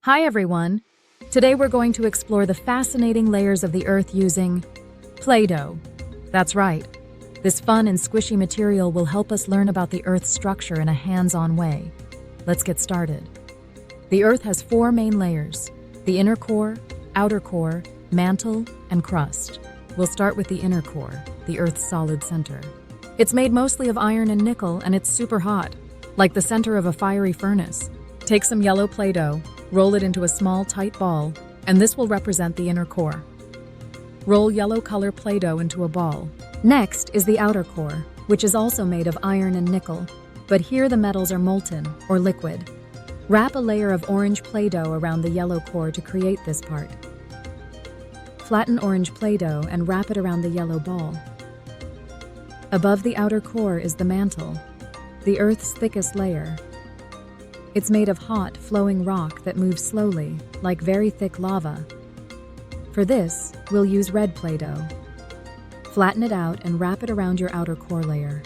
Hi everyone! Today we're going to explore the fascinating layers of the Earth using Play-Doh. That's right. This fun and squishy material will help us learn about the Earth's structure in a hands-on way. Let's get started. The Earth has four main layers: the inner core, outer core, mantle, and crust. We'll start with the inner core, the Earth's solid center. It's made mostly of iron and nickel, and it's super hot, like the center of a fiery furnace. Take some yellow Play-Doh, roll it into a small, tight ball, and this will represent the inner core. Roll yellow color Play-Doh into a ball. Next is the outer core, which is also made of iron and nickel, but here the metals are molten, or liquid. Wrap a layer of orange Play-Doh around the yellow core to create this part. Flatten orange Play-Doh and wrap it around the yellow ball. Above the outer core is the mantle, the Earth's thickest layer. It's made of hot, flowing rock that moves slowly, like very thick lava. For this, we'll use red Play-Doh. Flatten it out and wrap it around your outer core layer.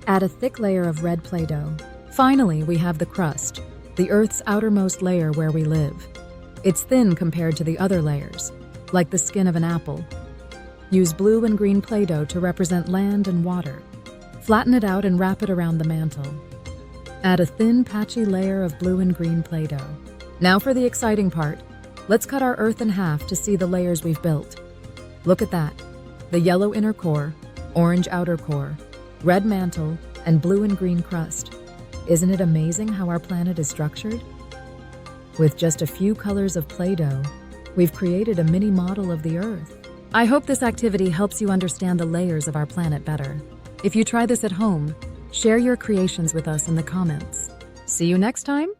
Add a thick layer of red Play-Doh. Finally, we have the crust, the Earth's outermost layer where we live. It's thin compared to the other layers, like the skin of an apple. Use blue and green Play-Doh to represent land and water. Flatten it out and wrap it around the mantle. Add a thin, patchy layer of blue and green Play-Doh. Now for the exciting part. Let's cut our Earth in half to see the layers we've built. Look at that. The yellow inner core, orange outer core, red mantle, and blue and green crust. Isn't it amazing how our planet is structured? With just a few colors of Play-Doh, we've created a mini model of the Earth. I hope this activity helps you understand the layers of our planet better. If you try this at home, share your creations with us in the comments. See you next time!